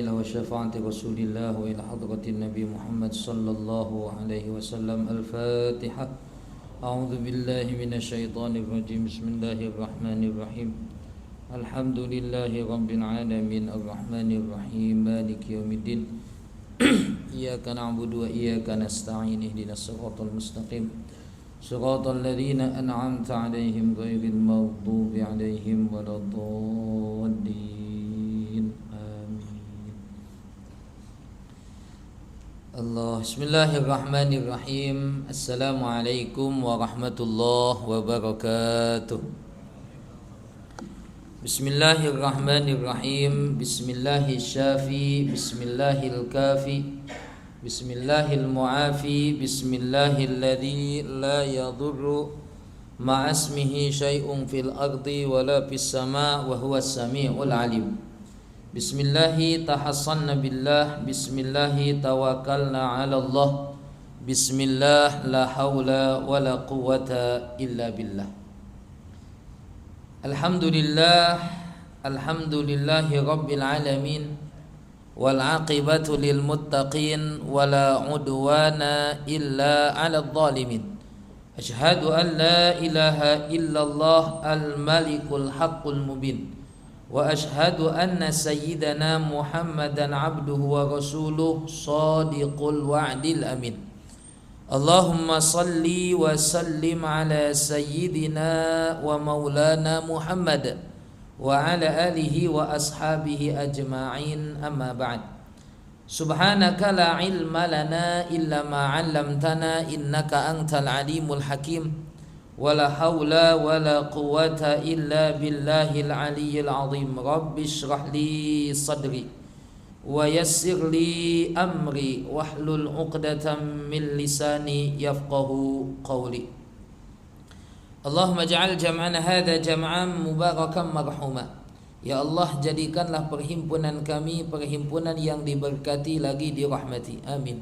إلى وشفاعة رسول الله وإلى حضرة النبي محمد صلى الله عليه وسلم. الفاتحة. أعوذ بالله من الشيطان الرجيم. بسم الله الرحمن الرحيم. الحمد لله رب العالمين الرحمن الرحيم مالك يوم الدين. إياك نعبد وإياك نستعين اهدنا الصراط المستقيم صراط الذين أنعمت عليهم غير المغضوب عليهم ولا الضالين آمين. الله. بسم الله الرحمن الرحيم. السلام عليكم ورحمة الله وبركاته. بسم الله الرحمن الرحيم. بسم الله الشافي، بسم الله الكافي، بسم الله المعافي، بسم الله الذي لا يضر مع اسمه شيء في الأرض ولا في السماء وهو السميع العليم. بسم الله تحصنا بالله، بسم الله توكلنا على الله، بسم الله لا حول ولا قوة إلا بالله. الحمد لله، الحمد لله رب العالمين، والعاقبة للمتقين ولا عدوان إلا على الظالمين. أشهد أن لا إله إلا الله الملك الحق المبين، وأشهد أن سيدنا محمدا عبده ورسوله صادق الوعد الأمين. اللهم صل وسلم على سيدنا ومولانا محمد وعلى آله وأصحابه أجمعين. أما بعد. سبحانك لا علم لنا إلا ما علمتنا إنك أنت العليم الحكيم. ولا حول ولا قوة إلا بالله العلي العظيم. رب اشرح لي صدري ويسر لي أمري واحلل عقدة من لساني يفقه قولي. اللهم اجعل جمعنا هذا جمعا مباركا مرحوما. Ya Allah, jadikanlah perhimpunan kami perhimpunan yang diberkati lagi dirahmati. Amin.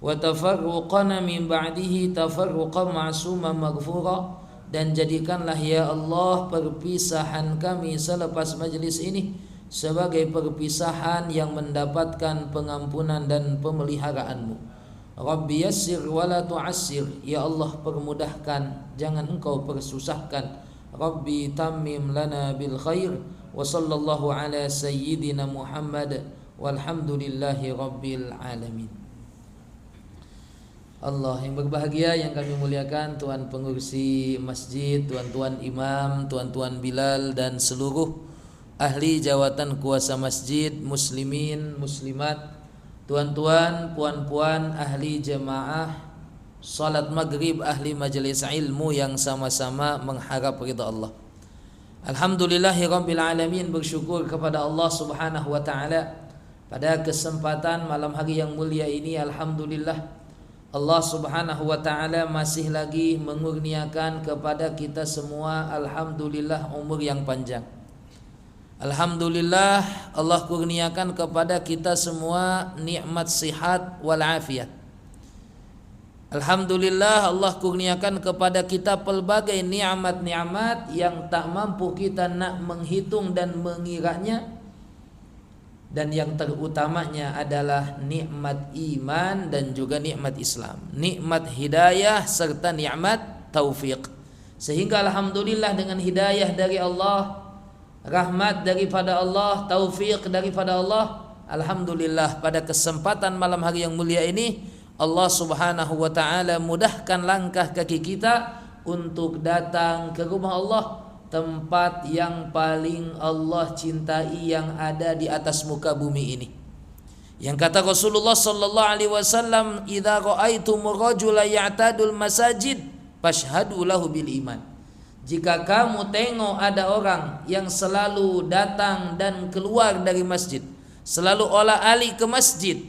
Wa tafarruqana min ba'dihi tafarruqan ma'suman maghfura. Dan jadikanlah ya Allah perpisahan kami selepas majlis ini sebagai perpisahan yang mendapatkan pengampunan dan pemeliharaanmu. Rabbi yassir wa la tu'assir. Ya Allah, permudahkan, jangan engkau persusahkan. Rabbi tammim lana bil khair. Wa sallallahu ala sayyidina Muhammad walhamdulillahi rabbil alamin. Allah yang berbahagia, yang kami muliakan, Tuan Pengurusi Masjid, Tuan-tuan Imam, Tuan-tuan Bilal, dan seluruh ahli jawatan kuasa masjid, muslimin, muslimat, tuan-tuan, puan-puan, ahli jemaah salat maghrib, ahli majelis ilmu yang sama-sama mengharap ridha Allah. Alhamdulillahirabbil alamin, bersyukur kepada Allah Subhanahu wa taala pada kesempatan malam hari yang mulia ini. Alhamdulillah, Allah Subhanahu wa taala masih lagi mengurniakan kepada kita semua, alhamdulillah, umur yang panjang. Alhamdulillah, Allah kurniakan kepada kita semua nikmat sihat wal afiat. Alhamdulillah, Allah kurniakan kepada kita pelbagai nikmat-nikmat yang tak mampu kita nak menghitung dan mengiranya. Dan yang terutamanya adalah nikmat iman dan juga nikmat Islam, nikmat hidayah serta nikmat taufik. Sehingga alhamdulillah, dengan hidayah dari Allah, rahmat daripada Allah, taufik daripada Allah, alhamdulillah, pada kesempatan malam hari yang mulia ini Allah Subhanahu wa taala mudahkan langkah kaki kita untuk datang ke rumah Allah, tempat yang paling Allah cintai yang ada di atas muka bumi ini. Yang kata Rasulullah sallallahu alaihi wasallam, "Idza ra'aitumur rajula ya'tadul masajid fashhadu lahu bil iman." Jika kamu tengok ada orang yang selalu datang dan keluar dari masjid, selalu olah alik ke masjid,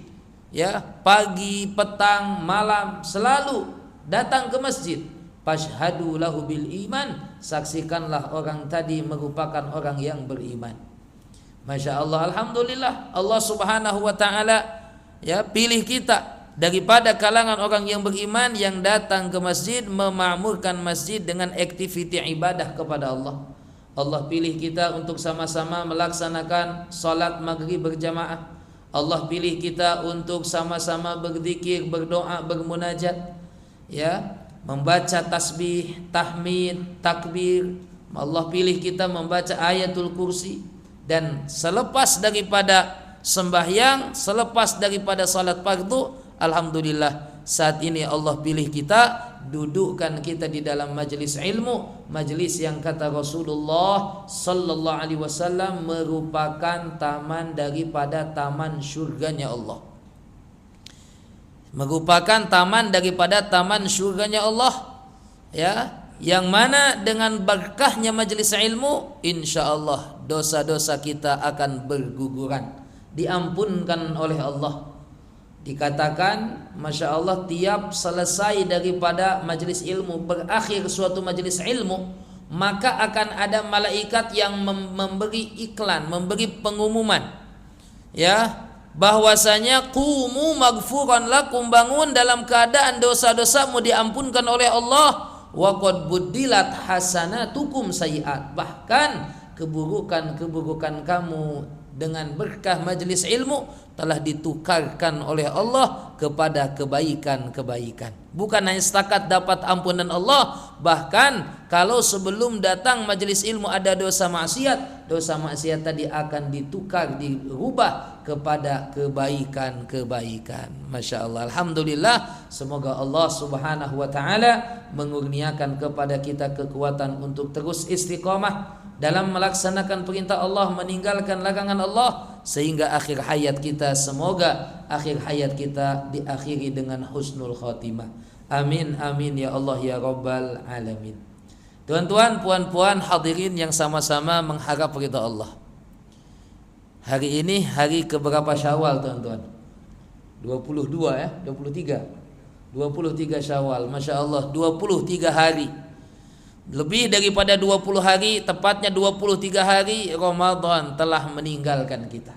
ya, pagi, petang, malam, selalu datang ke masjid, fashhadu lahu bil iman, saksikanlah orang tadi merupakan orang yang beriman. Masya Allah, alhamdulillah, Allah Subhanahu wa taala ya pilih kita daripada kalangan orang yang beriman yang datang ke masjid, memakmurkan masjid dengan aktiviti ibadah kepada Allah. Allah pilih kita untuk sama-sama melaksanakan salat maghrib berjamaah. Allah pilih kita untuk sama-sama berzikir, berdoa, bermunajat, ya, membaca tasbih, tahmid, takbir. Allah pilih kita membaca ayatul kursi. Dan selepas daripada sembahyang, selepas daripada salat fardu, alhamdulillah saat ini Allah pilih kita, dudukkan kita di dalam majelis ilmu, majelis yang kata Rasulullah sallallahu alaihi wasallam merupakan taman daripada taman syurganya Allah. Merupakan taman daripada taman syurganya Allah, ya, yang mana dengan berkahnya majelis ilmu, insyaallah dosa-dosa kita akan berguguran, diampunkan oleh Allah. Dikatakan, Masya Allah, tiap selesai daripada majelis ilmu, berakhir suatu majelis ilmu, maka akan ada malaikat yang memberi iklan, memberi pengumuman, ya, bahwasanya qumu maghfuran lakum, bangun dalam keadaan dosa-dosamu diampunkan oleh Allah, wa qad buddilat hasanatukum sayiat, bahkan keburukan-keburukan kamu dengan berkah majelis ilmu telah ditukarkan oleh Allah kepada kebaikan-kebaikan. Bukan hanya setakat dapat ampunan Allah, bahkan kalau sebelum datang majelis ilmu ada dosa maksiat tadi akan ditukar, dirubah kepada kebaikan-kebaikan. Masya Allah, alhamdulillah. Semoga Allah subhanahu wa ta'ala mengurniakan kepada kita kekuatan untuk terus istiqamah dalam melaksanakan perintah Allah, meninggalkan larangan Allah, sehingga akhir hayat kita, semoga akhir hayat kita diakhiri dengan husnul khotimah. Amin amin ya Allah ya rabbal alamin. Tuan-tuan, puan-puan, hadirin yang sama-sama mengharap ridha Allah. Hari ini hari keberapa Syawal, tuan-tuan? 22 ya, 23 Syawal. Masya Allah, 23 hari. Lebih daripada 20 hari, tepatnya 23 hari Ramadan telah meninggalkan kita.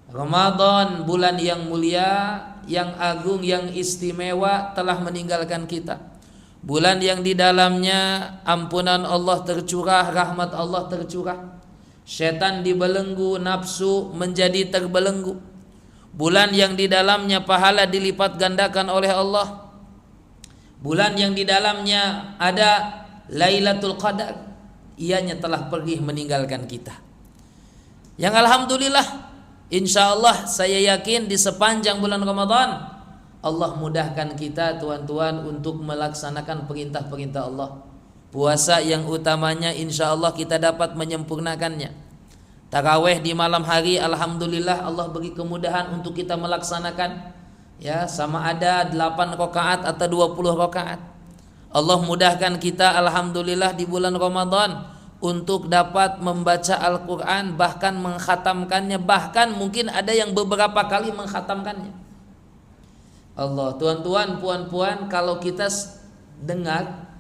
Ramadan, bulan yang mulia, yang agung, yang istimewa, telah meninggalkan kita. Bulan yang di dalamnya ampunan Allah tercurah, rahmat Allah tercurah, setan dibelenggu, nafsu menjadi terbelenggu. Bulan yang di dalamnya pahala dilipat gandakan oleh Allah. Bulan yang di dalamnya ada Lailatul Qadar, ianya telah pergi meninggalkan kita. Yang alhamdulillah, insyaallah saya yakin di sepanjang bulan Ramadan Allah mudahkan kita, tuan-tuan, untuk melaksanakan perintah-perintah Allah. Puasa yang utamanya insyaallah kita dapat menyempurnakannya. Tarawih di malam hari, alhamdulillah Allah beri kemudahan untuk kita melaksanakan, ya, sama ada 8 rakaat atau 20 rakaat. Allah mudahkan kita alhamdulillah di bulan Ramadan untuk dapat membaca Al-Quran, bahkan mengkhatamkannya, bahkan mungkin ada yang beberapa kali mengkhatamkannya. Allah, tuan-tuan, puan-puan, kalau kita dengar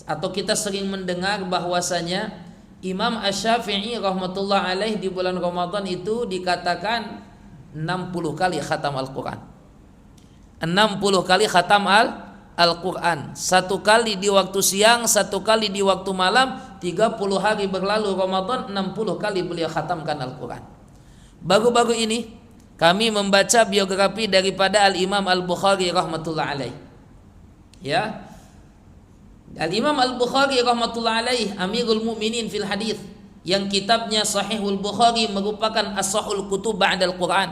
atau kita sering mendengar bahwasanya Imam Asy-Syafi'i rahmatullah alaih di bulan Ramadan itu dikatakan 60 kali khatam Al-Quran. 60 kali khatam Al-Quran, 1 kali di waktu siang, 1 kali di waktu malam. 30 hari berlalu Ramadan, 60 kali beliau khatamkan Al-Quran. Baru-baru ini kami membaca biografi daripada Al-Imam Al-Bukhari rahmatullah alaih, ya, Al-Imam Al-Bukhari rahmatullah alaih, Amirul Mu'minin fil hadis, yang kitabnya Sahihul Bukhari merupakan as-sahul kutub ba'dal Quran.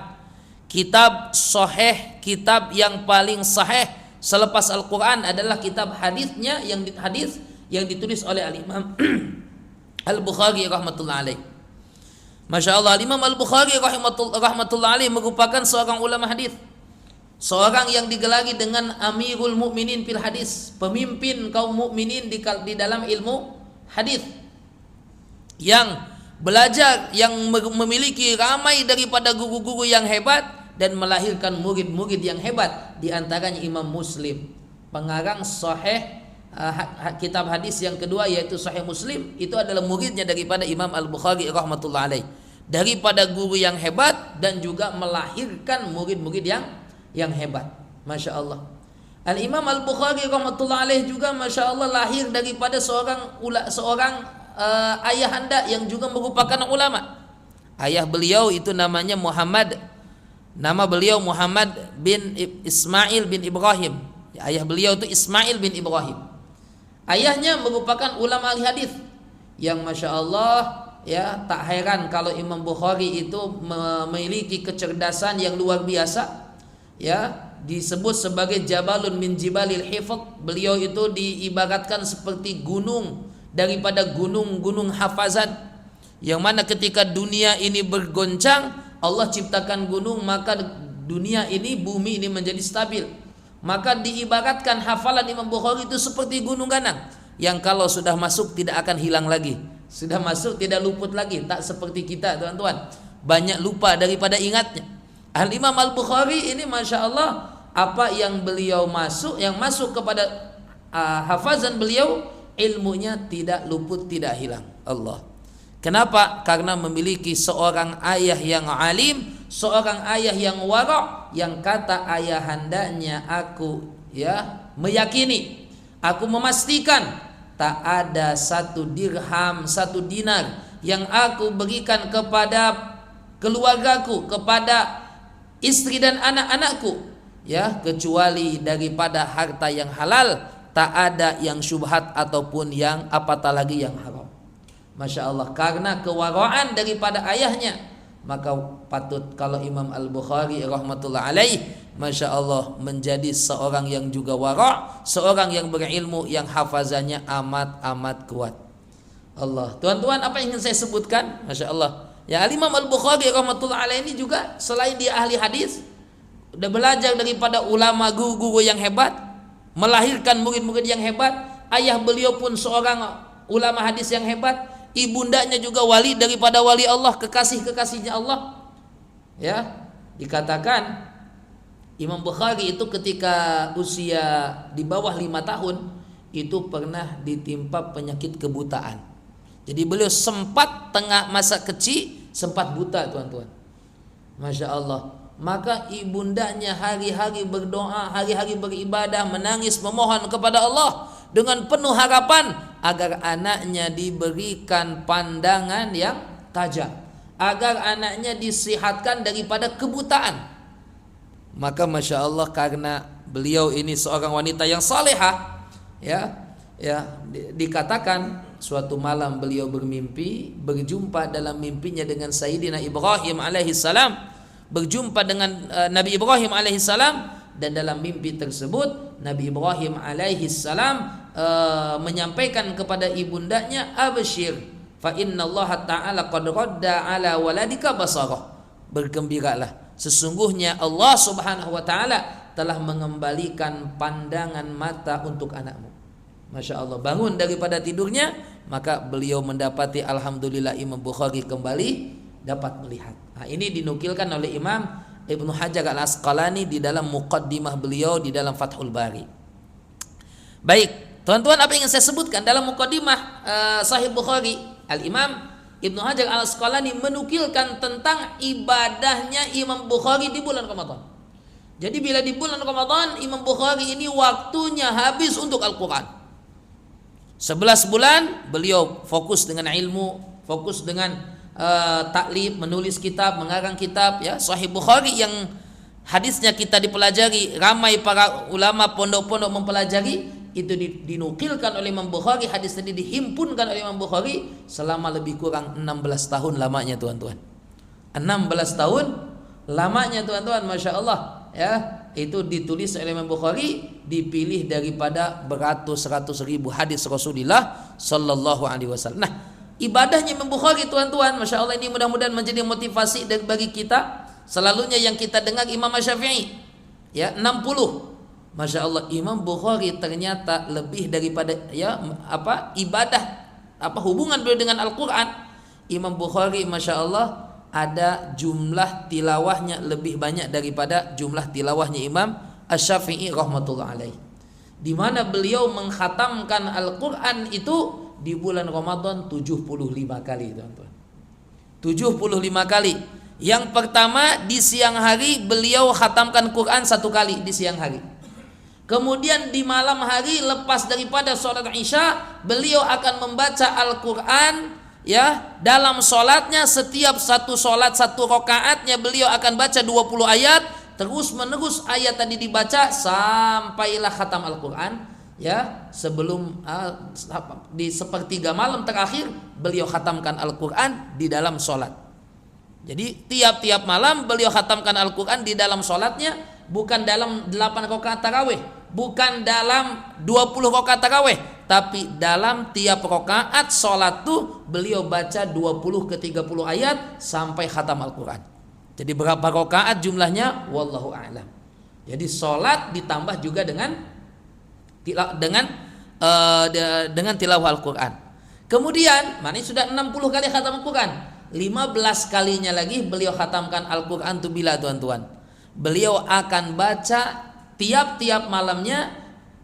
Kitab sahih, kitab yang paling sahih selepas Al-Quran adalah kitab hadisnya, hadis yang ditulis oleh Al-Imam Al-Bukhari rahmatullah alaih. Masya Allah, Imam Al-Bukhari rahmatullah alaih merupakan seorang ulama hadis, seorang yang digelari dengan Amirul Mukminin fil hadis, pemimpin kaum mukminin di dalam ilmu hadis, yang belajar, yang memiliki ramai daripada guru-guru yang hebat dan melahirkan murid-murid yang hebat, di antaranya Imam Muslim, pengarang Sahih, kitab hadis yang kedua yaitu Sahih Muslim, itu adalah muridnya daripada Imam Al-Bukhari rahmatullah alaih. Daripada guru yang hebat dan juga melahirkan murid-murid yang hebat. Masya Allah. Al-Imam Al-Bukhari rahmatullah alaih juga Masya Allah lahir daripada seorang ayahanda yang juga merupakan ulama. Ayah beliau itu namanya Muhammad Nama beliau Muhammad bin Ismail bin Ibrahim. Ayah beliau itu Ismail bin Ibrahim. Ayahnya merupakan ulama ahli hadis yang masya Allah, ya, tak heran kalau Imam Bukhari itu memiliki kecerdasan yang luar biasa, ya, disebut sebagai Jabalun min Jibalil Hifz. Beliau itu diibaratkan seperti gunung daripada gunung-gunung hafazan, yang mana ketika dunia ini bergoncang, Allah ciptakan gunung, maka dunia ini, bumi ini menjadi stabil. Maka diibaratkan hafalan Imam Bukhari itu seperti gunung ganang, yang kalau sudah masuk tidak akan hilang lagi. Sudah masuk tidak luput lagi. Tak seperti kita, teman-teman, banyak lupa daripada ingatnya. Al-Imam Al-Bukhari ini masya Allah, apa yang beliau masuk, yang masuk kepada hafazan beliau, ilmunya tidak luput, tidak hilang. Allah. Kenapa? Karena memiliki seorang ayah yang alim, seorang ayah yang wara', yang kata ayahandanya, aku, ya, meyakini, aku memastikan tak ada satu dirham, satu dinar yang aku berikan kepada keluargaku, kepada istri dan anak-anakku, ya, kecuali daripada harta yang halal, tak ada yang syubhat ataupun yang apatah lagi yang haram. Masya Allah, karena kewaraan daripada ayahnya, maka patut kalau Imam Al-Bukhari rahmatullah alaih, masya Allah, menjadi seorang yang juga wara', seorang yang berilmu, yang hafazannya amat kuat. Allah, tuan-tuan, apa yang ingin saya sebutkan, masya Allah, ya, Imam Al-Bukhari rahmatullah alaih ini juga selain dia ahli hadis, udah belajar daripada ulama, guru-guru yang hebat, melahirkan murid-murid yang hebat. Ayah beliau pun seorang ulama hadis yang hebat. Ibundanya juga wali daripada wali Allah, kekasih-kekasihnya Allah. Ya, dikatakan Imam Bukhari itu ketika usia di bawah 5 tahun itu pernah ditimpa penyakit kebutaan. Jadi beliau sempat tengah masa kecil sempat buta, tuan-tuan. Masya Allah. Maka ibundanya hari-hari berdoa, hari-hari beribadah, menangis, memohon kepada Allah dengan penuh harapan agar anaknya diberikan pandangan yang tajam, agar anaknya disihatkan daripada kebutaan. Maka masya Allah, karena beliau ini seorang wanita yang salehah, dikatakan suatu malam beliau bermimpi, berjumpa dalam mimpinya dengan Sayyidina Ibrahim alaihissalam, berjumpa dengan Nabi Ibrahim alaihissalam, dan dalam mimpi tersebut Nabi Ibrahim alaihissalam menyampaikan kepada ibundanya, abshir fa inna Allah ta'ala qad radda ala waladika basarah, bergembiralah, sesungguhnya Allah subhanahu wa ta'ala telah mengembalikan pandangan mata untuk anakmu. Masya Allah, bangun daripada tidurnya, maka beliau mendapati alhamdulillah Imam Bukhari kembali dapat melihat. Nah, ini dinukilkan oleh Imam Ibnu Hajar Al-Asqalani di dalam muqaddimah beliau di dalam Fathul Bari. Baik, teman-teman, apa yang saya sebutkan dalam muqaddimah Sahih Bukhari, Al-Imam Ibnu Hajar Al-Asqalani menukilkan tentang ibadahnya Imam Bukhari di bulan Ramadan. Jadi bila di bulan Ramadan, Imam Bukhari ini waktunya habis untuk Al-Quran. 11 bulan beliau fokus dengan ilmu, fokus dengan taklif, menulis kitab, mengarang kitab, ya, Sahih Bukhari yang hadisnya kita dipelajari, ramai para ulama pondok-pondok mempelajari, itu dinukilkan oleh Imam Bukhari, hadis tadi dihimpunkan oleh Imam Bukhari selama lebih kurang 16 tahun lamanya, tuan-tuan. 16 tahun lamanya, tuan-tuan, masya Allah, ya, itu ditulis oleh Imam Bukhari, dipilih daripada beratus-ratus ribu hadis Rasulullah sallallahu alaihi wasallam. Nah, ibadahnya Imam Bukhari, tuan-tuan, masya Allah, ini mudah-mudahan menjadi motivasi bagi kita. Selalunya yang kita dengar Imam Syafi'i, ya, 60. Masya Allah, Imam Bukhari ternyata lebih daripada, ya, ibadah, hubungan beliau dengan Al-Quran. Imam Bukhari masya Allah ada jumlah tilawahnya lebih banyak daripada jumlah tilawahnya Imam Asy-Syafi'i rahmatullah alaih. Di mana beliau mengkhatamkan Al-Quran itu di bulan Ramadan 75 kali, teman-teman. 75 kali. Yang pertama di siang hari beliau khatamkan Quran 1 kali di siang hari. Kemudian di malam hari lepas daripada sholat Isya, beliau akan membaca Al-Quran, ya, dalam sholatnya setiap satu sholat satu rakaatnya beliau akan baca 20 ayat, terus menerus ayat tadi dibaca sampailah khatam Al-Quran, ya, sebelum di sepertiga malam terakhir beliau khatamkan Al-Quran di dalam sholat. Jadi tiap-tiap malam beliau khatamkan Al-Quran di dalam sholatnya, bukan dalam 8 rakaat tarawih, bukan dalam 20 rakaat tarawih, tapi dalam tiap rakaat sholat tuh beliau baca 20 ke 30 ayat sampai khatam Al-Quran. Jadi berapa rakaat jumlahnya? Wallahu a'lam. Jadi sholat ditambah juga dengan tilawah Al-Quran. Kemudian, mana sudah 60 kali khatam Al-Quran, 15 kalinya lagi beliau khatamkan Al-Quran tuh bila tuan-tuan. Beliau akan baca tiap-tiap malamnya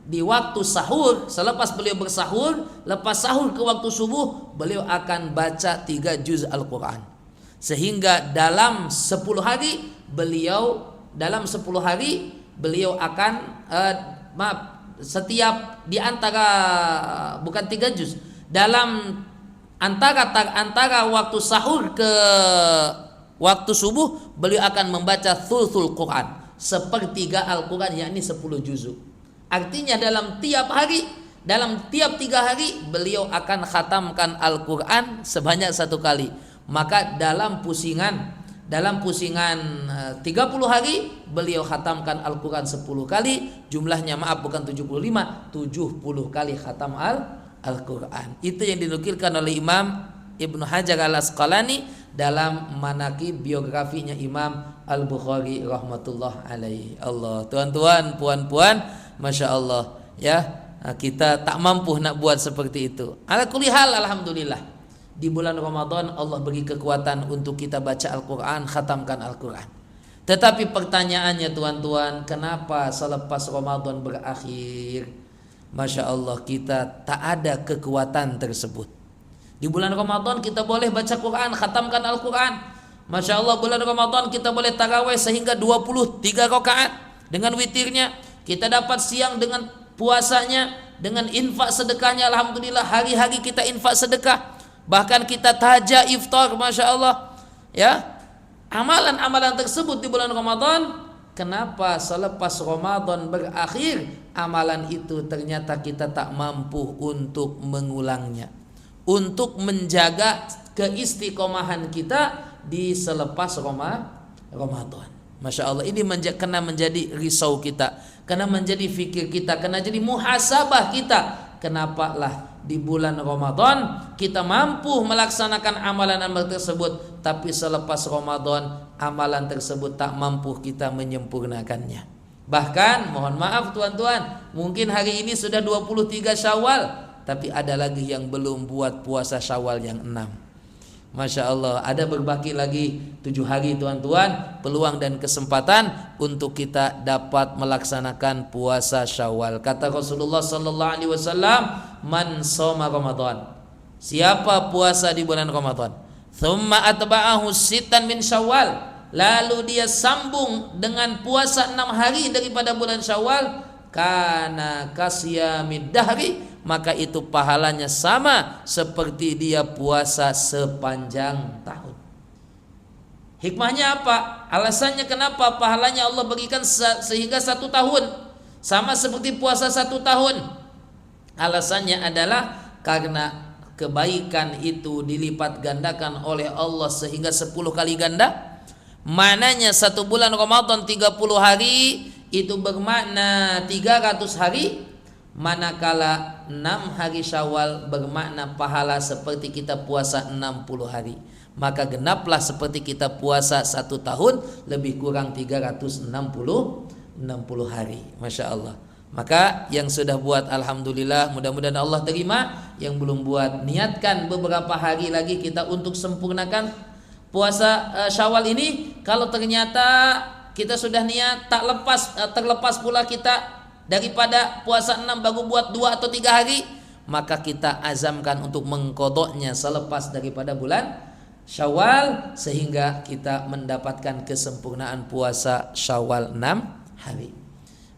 di waktu sahur, selepas beliau bersahur, lepas sahur ke waktu subuh, beliau akan baca 3 juz Al-Quran. Sehingga dalam 10 hari beliau akan setiap di antara, bukan 3 juz, dalam antara waktu sahur ke waktu subuh beliau akan membaca thuluthul Quran, sepertiga Al-Quran, yakni 10 juzuk. Artinya dalam tiap 3 hari beliau akan khatamkan Al-Quran sebanyak 1 kali. Maka dalam pusingan 30 hari beliau khatamkan Al-Quran 10 kali. Jumlahnya bukan 75, 70 kali khatam Al-Quran. Itu yang dinukilkan oleh Imam Ibnu Hajar Al-Asqalani dalam manaqib biografinya Imam Al-Bukhari rahmatullah alaihi. Allah, tuan-tuan, puan-puan, masya Allah, ya, kita tak mampu nak buat seperti itu. Ala kulli hal, alhamdulillah, di bulan Ramadan Allah beri kekuatan untuk kita baca Al-Quran, khatamkan Al-Quran. Tetapi pertanyaannya tuan-tuan, kenapa selepas Ramadan berakhir, masya Allah, kita tak ada kekuatan tersebut? Di bulan Ramadan kita boleh baca Quran, khatamkan Al-Quran. Masya Allah, bulan Ramadan kita boleh tarawih sehingga 23 rakaat dengan witirnya. Kita dapat siang dengan puasanya, dengan infak sedekahnya. Alhamdulillah, hari-hari kita infak sedekah. Bahkan kita tahajud iftar, masya Allah, ya. Amalan-amalan tersebut di bulan Ramadan, kenapa selepas Ramadan berakhir amalan itu ternyata kita tak mampu untuk mengulangnya, untuk menjaga keistiqomahan kita di selepas Ramadan. Masya Allah, ini kena menjadi risau kita, kena menjadi fikir kita, kena jadi muhasabah kita. Kenapa lah di bulan Ramadan kita mampu melaksanakan amalan-amalan tersebut, tapi selepas Ramadan amalan tersebut tak mampu kita menyempurnakannya. Bahkan mohon maaf tuan-tuan, mungkin hari ini sudah 23 Syawal, tapi ada lagi yang belum buat puasa Syawal yang 6. Masya Allah, ada berbaki lagi 7 hari tuan-tuan, peluang dan kesempatan untuk kita dapat melaksanakan puasa Syawal. Kata Rasulullah sallallahu alaihi wasallam, man shoma Ramadan, siapa puasa di bulan Ramadan, thumma atba'ahu sittan min Syawal, lalu dia sambung dengan puasa 6 hari daripada bulan Syawal, kana kasyamid dahri, maka itu pahalanya sama seperti dia puasa sepanjang tahun. Hikmahnya apa? Alasannya kenapa pahalanya Allah berikan sehingga 1 tahun, sama seperti puasa 1 tahun? Alasannya adalah karena kebaikan itu dilipat gandakan oleh Allah sehingga 10 kali ganda. Mananya 1 bulan Ramadan 30 hari itu bermakna 300 hari, manakala 6 hari Syawal bermakna pahala seperti kita puasa 60 hari. Maka genaplah seperti kita puasa 1 tahun, lebih kurang 360 hari. Masya Allah. Maka yang sudah buat alhamdulillah, mudah-mudahan Allah terima. Yang belum buat, niatkan beberapa hari lagi kita untuk sempurnakan puasa Syawal ini. Kalau ternyata kita sudah niat terlepas pula kita daripada puasa 6 baru buat 2 atau 3 hari, maka kita azamkan untuk mengkodoknya selepas daripada bulan Syawal, sehingga kita mendapatkan kesempurnaan puasa Syawal 6 hari.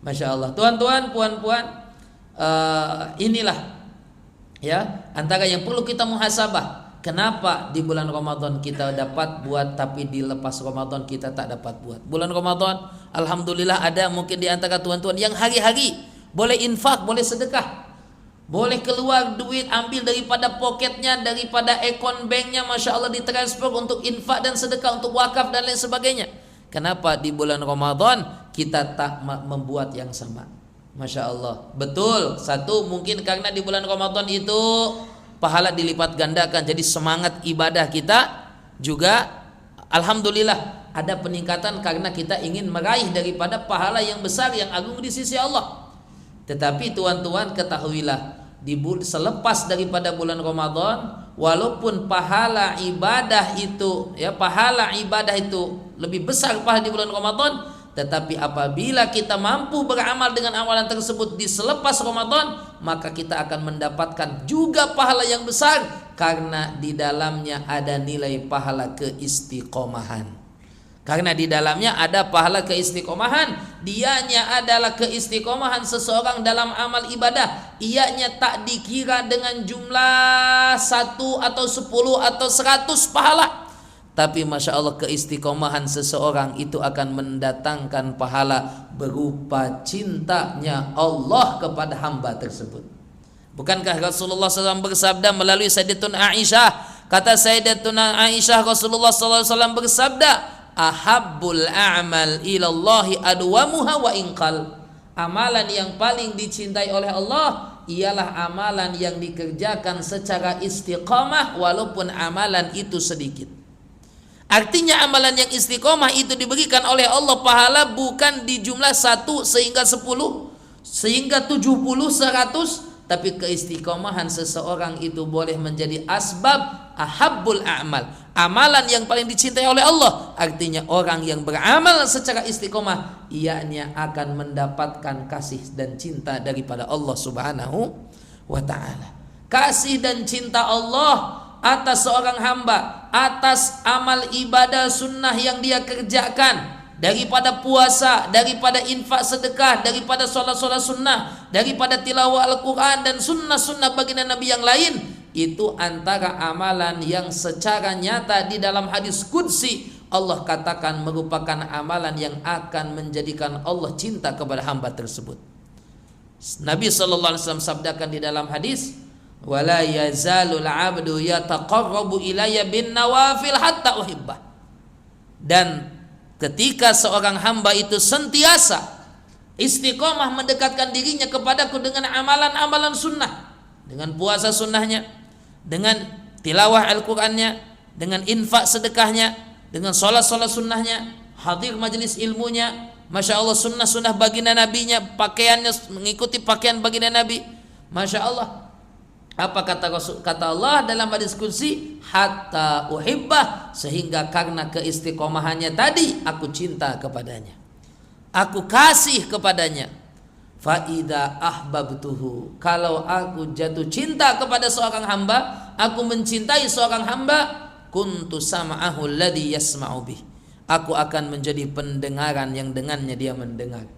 Masya Allah, tuan-tuan, puan-puan, inilah ya antara yang perlu kita muhasabah. kenapa di bulan Ramadan kita dapat buat tapi di lepas Ramadan kita tak dapat buat? Bulan Ramadan alhamdulillah ada mungkin di antara tuan-tuan yang hari-hari boleh infak, boleh sedekah, boleh keluar duit, ambil daripada poketnya, daripada akun banknya, Masya Allah ditransfer untuk infak dan sedekah, untuk wakaf dan lain sebagainya. Kenapa di bulan Ramadan kita tak membuat yang sama? Masya Allah. Betul, satu mungkin karena di bulan Ramadan itu pahala dilipat gandakan, jadi semangat ibadah kita juga alhamdulillah ada peningkatan karena kita ingin meraih daripada pahala yang besar yang agung di sisi Allah. Tetapi tuan-tuan ketahuilah, selepas daripada bulan Ramadan, walaupun pahala ibadah itu lebih besar pahala di bulan Ramadan, tetapi apabila kita mampu beramal dengan amalan tersebut di selepas Ramadan, maka kita akan mendapatkan juga pahala yang besar karena di dalamnya ada nilai pahala keistiqomahan. Karena di dalamnya ada pahala keistiqomahan, dianya adalah keistiqomahan seseorang dalam amal ibadah. Ianya tak dikira dengan jumlah 1 atau 10 atau 100 pahala. Tapi Masya Allah keistiqomahan seseorang itu akan mendatangkan pahala berupa cintanya Allah kepada hamba tersebut. Bukankah Rasulullah SAW bersabda melalui Sayyidatuna Aisyah? Kata Sayyidatuna Aisyah, Rasulullah SAW bersabda, ahabbul a'mal ilallahi adwamuha wa inqal. Amalan yang paling dicintai oleh Allah ialah amalan yang dikerjakan secara istiqamah walaupun amalan itu sedikit. Artinya amalan yang istiqamah itu diberikan oleh Allah pahala bukan di jumlah 1 sehingga 10 sehingga 70 100, tapi keistiqomahan seseorang itu boleh menjadi asbab ahabbul a'mal, amalan yang paling dicintai oleh Allah. Artinya orang yang beramal secara istiqomah ianya akan mendapatkan kasih dan cinta daripada Allah Subhanahu wa ta'ala. Kasih dan cinta Allah atas seorang hamba, atas amal ibadah sunnah yang dia kerjakan, daripada puasa, daripada infak sedekah, daripada sholat-sholat sunnah, daripada tilawah Al-Quran dan sunnah-sunnah baginda Nabi yang lain, itu antara amalan yang secara nyata di dalam hadis qudsi Allah katakan merupakan amalan yang akan menjadikan Allah cinta kepada hamba tersebut. Nabi SAW sabdakan di dalam hadis, wala yazalul abdu yataqarrabu ilayya bin nawafil hatta uhibbah. Dan ketika seorang hamba itu sentiasa istiqomah mendekatkan dirinya kepadaku dengan amalan-amalan sunnah, dengan puasa sunnahnya, dengan tilawah Al-Qurannya, dengan infak sedekahnya, dengan sholat-sholat sunnahnya, hadir majelis ilmunya, Masya Allah sunnah-sunnah baginda nabinya, pakaiannya mengikuti pakaian baginda nabi, Masya Allah. Apa kata Allah dalam hadis qudsi? Hatta uhibbah, sehingga karena keistiqomahannya tadi aku cinta kepadanya, aku kasih kepadanya. Faida ahbabtuhu, kalau aku jatuh cinta kepada seorang hamba, aku mencintai seorang hamba, kuntu sam'ahu alladhi yasma'u bih, aku akan menjadi pendengaran yang dengannya dia mendengar,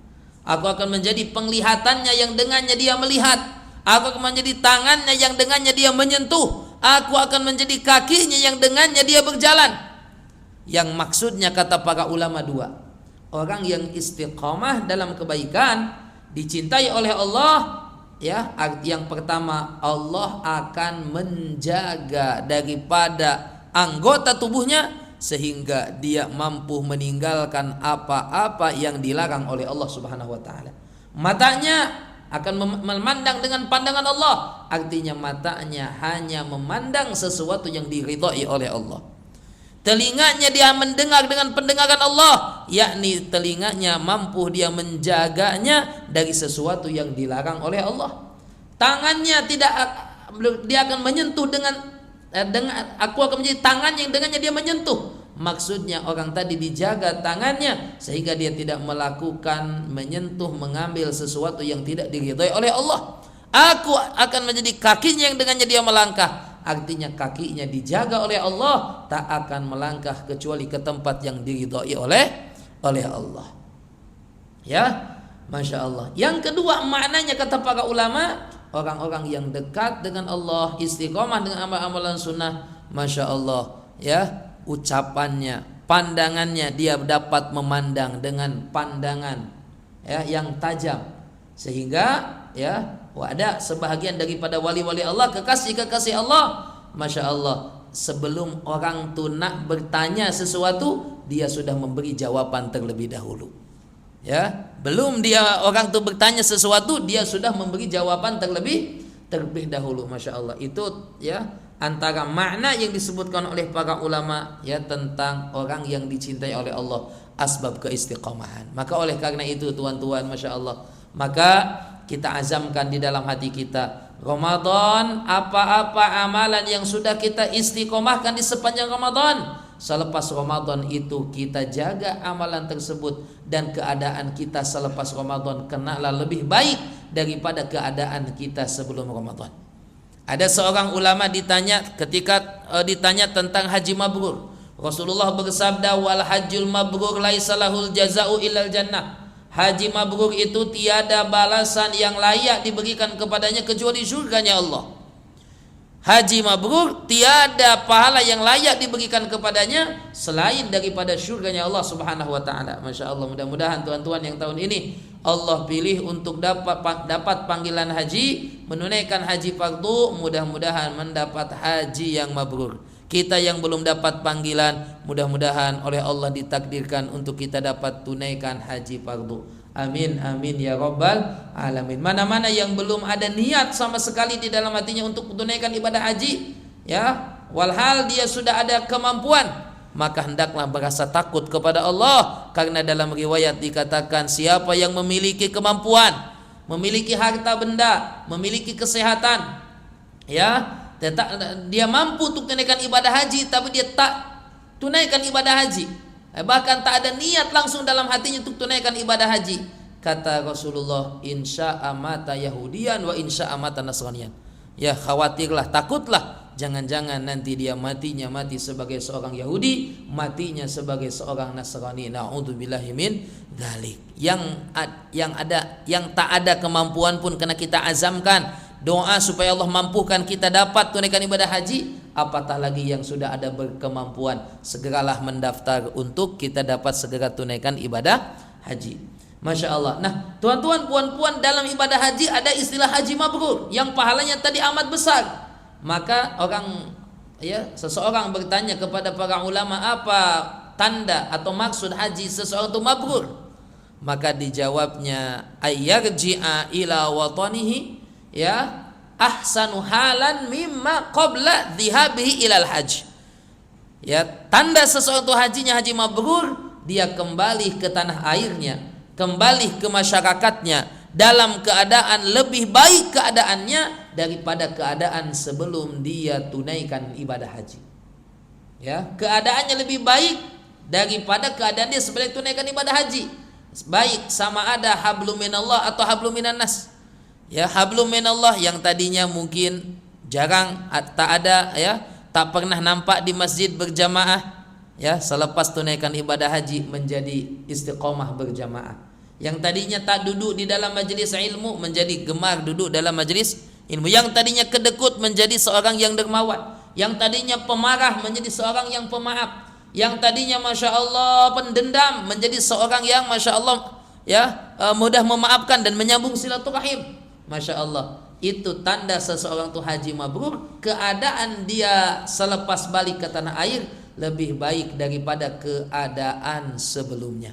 aku akan menjadi penglihatannya yang dengannya dia melihat, aku akan menjadi tangannya yang dengannya dia menyentuh, aku akan menjadi kakinya yang dengannya dia berjalan. Yang maksudnya kata para ulama dua, orang yang istiqamah dalam kebaikan dicintai oleh Allah, ya, yang pertama Allah akan menjaga daripada anggota tubuhnya sehingga dia mampu meninggalkan apa-apa yang dilarang oleh Allah Subhanahu wa taala. Matanya akan memandang dengan pandangan Allah, artinya matanya hanya memandang sesuatu yang diridhai oleh Allah. Telinganya dia mendengar dengan pendengaran Allah, yakni telinganya mampu dia menjaganya dari sesuatu yang dilarang oleh Allah. Tangannya dia akan menyentuh dengan aku akan menjadi tangan yang dengannya dia menyentuh. Maksudnya orang tadi dijaga tangannya sehingga dia tidak melakukan, menyentuh, mengambil sesuatu yang tidak diridhai oleh Allah. Aku akan menjadi kakinya yang dengannya dia melangkah. Artinya kakinya dijaga oleh Allah, tak akan melangkah kecuali ke tempat yang diridhai oleh Allah. Ya, Masya Allah. Yang kedua maknanya kata para ulama, orang-orang yang dekat dengan Allah, istiqomah dengan amal-amalan sunnah, Masya Allah, ya, ucapannya, pandangannya, dia dapat memandang dengan pandangan, ya, yang tajam, sehingga, ya, ada sebahagian daripada wali-wali Allah, kekasih-kekasih Allah, Masya Allah, sebelum orang tu nak bertanya sesuatu, dia sudah memberi jawaban terlebih dahulu. Ya, belum dia orang tu bertanya sesuatu, dia sudah memberi jawaban terlebih dahulu. Masya Allah. Itu, ya, antara makna yang disebutkan oleh para ulama, ya, tentang orang yang dicintai oleh Allah, asbab keistiqomahan. Maka oleh karena itu tuan-tuan, Masya Allah, maka kita azamkan di dalam hati kita, Ramadan, apa-apa amalan yang sudah kita istiqomahkan di sepanjang Ramadan, selepas Ramadan itu kita jaga amalan tersebut, dan keadaan kita selepas Ramadan kenalah lebih baik daripada keadaan kita sebelum Ramadan. Ada seorang ulama ditanya, ketika ditanya tentang haji mabrur, Rasulullah bersabda, wal hajjul mabrur laisa lahul jaza'u illal jannah. Haji mabrur itu tiada balasan yang layak diberikan kepadanya kecuali surganya Allah. Haji mabrur tiada pahala yang layak diberikan kepadanya selain daripada surganya Allah Subhanahu wa taala. Masya Allah, mudah-mudahan tuan-tuan yang tahun ini Allah pilih untuk dapat panggilan haji, menunaikan haji fardu, mudah-mudahan mendapat haji yang mabrur. Kita yang belum dapat panggilan, mudah-mudahan oleh Allah ditakdirkan untuk kita dapat tunaikan haji fardu. Amin amin ya rabbal alamin. Mana-mana yang belum ada niat sama sekali di dalam hatinya untuk menunaikan ibadah haji, ya, walhal dia sudah ada kemampuan, maka hendaklah berasa takut kepada Allah, karena dalam riwayat dikatakan, siapa yang memiliki kemampuan, memiliki harta benda, memiliki kesehatan, ya, dia mampu untuk tunaikan ibadah haji, tapi dia tak tunaikan ibadah haji, bahkan tak ada niat langsung dalam hatinya untuk tunaikan ibadah haji, kata Rasulullah, insya'a mata Yahudian wa insya'a mata Nasranian. Ya, khawatirlah, takutlah, jangan-jangan nanti dia matinya mati sebagai seorang Yahudi, matinya sebagai seorang Nasrani. Na'udzubillahi min dzalik. Yang tak ada kemampuan pun kena kita azamkan doa supaya Allah mampukan kita dapat tunaikan ibadah haji, apatah lagi yang sudah ada berkemampuan, segeralah mendaftar untuk kita dapat segera tunaikan ibadah haji. Masya Allah. Nah, tuan-tuan, puan-puan, dalam ibadah haji ada istilah haji mabrur yang pahalanya tadi amat besar. Maka seseorang bertanya kepada para ulama, apa tanda atau maksud haji seseorang itu mabrur? Maka dijawabnya, ayyarji'a ila watanihi, ya, ahsanu halan mimma qabla dhihabihi ilal hajj. Ya, tanda seseorang itu hajinya haji mabrur, dia kembali ke tanah airnya, kembali ke masyarakatnya dalam keadaan lebih baik keadaannya daripada keadaan sebelum dia tunaikan ibadah haji. Ya, keadaannya lebih baik daripada keadaan dia sebelum tunaikan ibadah haji. Baik sama ada hablum minallah atau hablum minan nas. Ya, hablum minallah yang tadinya mungkin jarang, tak ada, ya, tak pernah nampak di masjid berjamaah, ya, selepas tunaikan ibadah haji menjadi istiqomah berjamaah. Yang tadinya tak duduk di dalam majelis ilmu menjadi gemar duduk dalam majelis ilmu. Yang tadinya kedekut menjadi seorang yang dermawan. Yang tadinya pemarah menjadi seorang yang pemaaf. Yang tadinya Masya Allah pendendam menjadi seorang yang Masya Allah, ya, mudah memaafkan dan menyambung silaturahim. Masya Allah. Itu tanda seseorang itu haji mabrur, keadaan dia selepas balik ke tanah air lebih baik daripada keadaan sebelumnya.